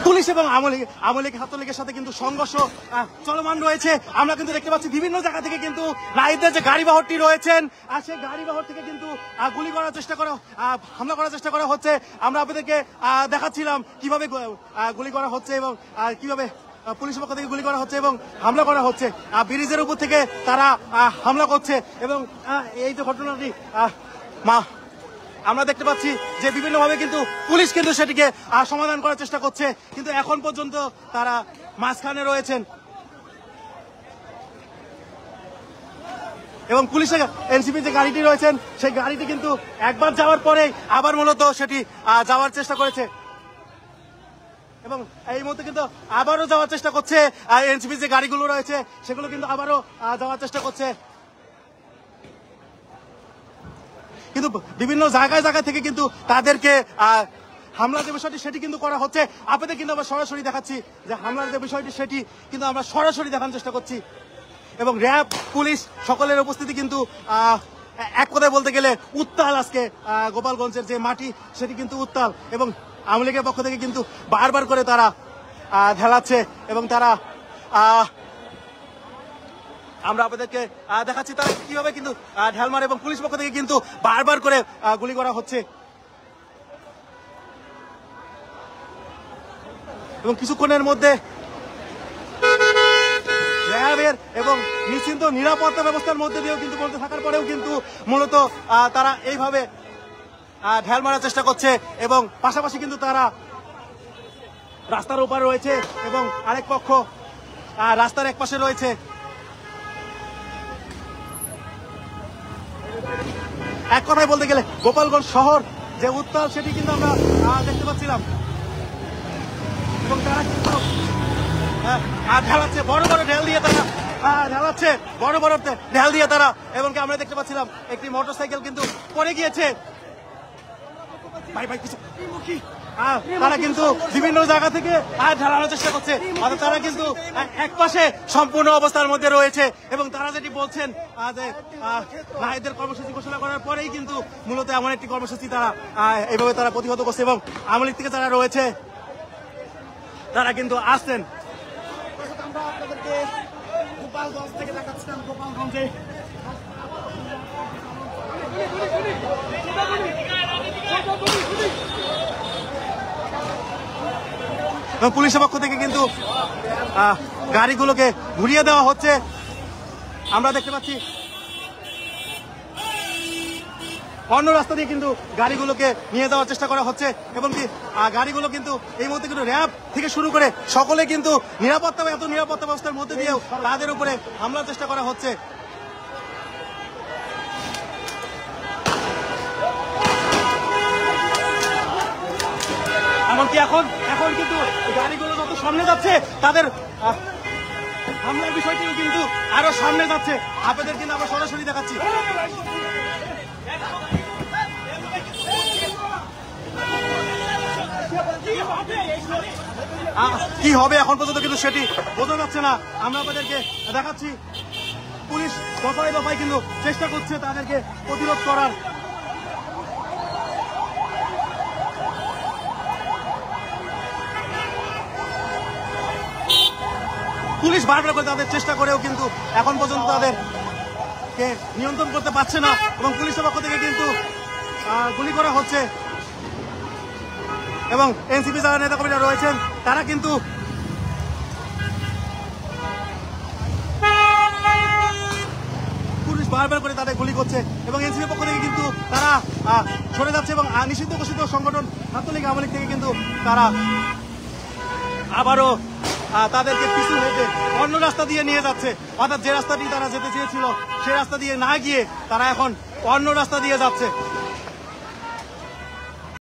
Police এবং আওয়ামী লীগ ছাত্রলীগের সাথে কিন্তু সংঘর্ষ চলমান রয়েছে। আমরা কিন্তু দেখতে পাচ্ছি বিভিন্ন জায়গা থেকে কিন্তু নাহিদের যে গাড়ি বহরটি রয়েছেন আর সেই গাড়ি বহর থেকে কিন্তু গুলি করার চেষ্টা করা, হামলা করার চেষ্টা করা হচ্ছে। আমরা আপনাদেরকে দেখাচ্ছিলাম কিভাবে গুলি করা হচ্ছে এবং কিভাবে পুলিশের পক্ষ থেকে গুলি করা হচ্ছে এবং হামলা করা হচ্ছে। ব্রিজের উপর থেকে তারা হামলা করছে এবং এই যে ঘটনাটি আমরা দেখতে পাচ্ছি যে বিভিন্নভাবে কিন্তু পুলিশ কিন্তু সেটিকে সমাধান করার চেষ্টা করছে, কিন্তু এখন পর্যন্ত তারা মাঝখানে রয়েছেন এবং পুলিশের এনসিপি যে গাড়িটি রয়েছেন সেই গাড়িটি কিন্তু একবার যাওয়ার পরে আবার মূলত সেটি যাওয়ার চেষ্টা করেছে এবং এই মুহূর্তে কিন্তু আবারও যাওয়ার চেষ্টা করছে। এনসিপি যে গাড়িগুলো রয়েছে সেগুলো কিন্তু আবারও যাওয়ার চেষ্টা করছে, কিন্তু বিভিন্ন জায়গায় থেকে কিন্তু তাদেরকে হামলার যে বিষয়টি সেটি কিন্তু করা হচ্ছে। আপনাদের কিন্তু আমরা সরাসরি দেখাচ্ছি যে হামলার যে বিষয়টি সেটি কিন্তু আমরা সরাসরি দেখানোর চেষ্টা করছি এবং র্যাব পুলিশ সকলের উপস্থিতি কিন্তু এক কথায় বলতে গেলে উত্তাল। আজকে গোপালগঞ্জের যে মাটি সেটি কিন্তু উত্তাল এবং আওয়ামী লীগের পক্ষ থেকে কিন্তু বারবার করে তারা ঢেলাচ্ছে এবং তারা আমরা আপনাদেরকে দেখাচ্ছি তারা কিভাবে কিন্তু ঢেল মারে এবং পুলিশ পক্ষ থেকে কিন্তু বারবার করে গুলি করা হচ্ছে এবং কিছুক্ষণের মধ্যে র্যাবের এবং নিশ্চিন্ত নিরাপত্তা ব্যবস্থার মধ্যে দিয়েও কিন্তু বলতে থাকার পরেও কিন্তু মূলত তারা এইভাবে ঢেল মারার চেষ্টা করছে এবং পাশাপাশি কিন্তু তারা রাস্তার ওপারে রয়েছে এবং আরেক পক্ষ রাস্তার এক পাশে রয়েছে। এক কথায় বলতে গেলে গোপালগঞ্জ শহর যে উত্তাল সেটি কিন্তু আমরা দেখতে পাচ্ছিলাম এবং তারা কিন্তু ঢালাচ্ছে বড় বড় ঢেল দিয়ে তারা ঢালাচ্ছে বড় বড় ঢেল দিয়ে তারা এবং আমরা দেখতে পাচ্ছিলাম একটি মোটরসাইকেল কিন্তু পড়ে গিয়েছে। তারা কিন্তু বিভিন্ন জায়গা থেকে ঢালানোর চেষ্টা করছে, অর্থাৎ তারা কিন্তু এক পাশে সম্পূর্ণ অবস্থার মধ্যে রয়েছে এবং তারা যেটি বলছেন যে নাহিদের কর্মসূচি ঘোষণা করার পরেই কিন্তু মূলত এমন একটি কর্মসূচি তারা এইভাবে তারা প্রতিহত করছে এবং আওয়ামী লীগ থেকে যারা রয়েছে তারা কিন্তু আসছেন। আমরা আপনাদেরকে গোপালগঞ্জ থেকে দেখাচ্ছিলাম গোপালগঞ্জে এবং পুলিশের পক্ষ থেকে কিন্তু গাড়িগুলোকে ঘুরিয়ে দেওয়া হচ্ছে। আমরা দেখতে পাচ্ছি অন্য রাস্তা দিয়ে কিন্তু গাড়িগুলোকে নিয়ে যাওয়ার চেষ্টা করা হচ্ছে এবং কি গাড়িগুলো কিন্তু এই মুহূর্তে কিন্তু র্যাব থেকে শুরু করে সকলে কিন্তু এত নিরাপত্তা ব্যবস্থার মধ্যে দিয়েও তাদের উপরে হামলার চেষ্টা করা হচ্ছে। এমনকি এখন কিন্তু গাড়িগুলো যত সামনে যাচ্ছে তাদের হামলার বিষয়টি কিন্তু আরো সামনে যাচ্ছে। আপনাদের কিন্তু আমরা সরাসরি দেখাচ্ছি কি হবে এখন পর্যন্ত কিন্তু সেটি বোঝা যাচ্ছে না। আমরা আপনাদেরকে দেখাচ্ছি পুলিশ দফায় দফায় কিন্তু চেষ্টা করছে তাদেরকে প্রতিরোধ করার। পুলিশ বারবার করে তাদের চেষ্টা করেও কিন্তু এখন পর্যন্ত তাদেরকে নিয়ন্ত্রণ করতে পারছে না এবং পুলিশের পক্ষ থেকে কিন্তু গুলি করা হচ্ছে এবং এনসিপি যারা নেতাকর্মীরা রয়েছেন তারা কিন্তু পুলিশ বারবার করে তাদের গুলি করছে এবং এনসিপির পক্ষ থেকে কিন্তু তারা সরে যাচ্ছে এবং নিষিদ্ধ ঘোষিত সংগঠন ছাত্রলীগ আওয়ামী লীগ থেকে কিন্তু তারা আবারও তাদেরকে পিছু হেঁটে অন্য রাস্তা দিয়ে নিয়ে যাচ্ছে, অর্থাৎ যে রাস্তাটি তারা যেতে চেয়েছিল সেই রাস্তা দিয়ে না গিয়ে তারা এখন অন্য রাস্তা দিয়ে যাচ্ছে।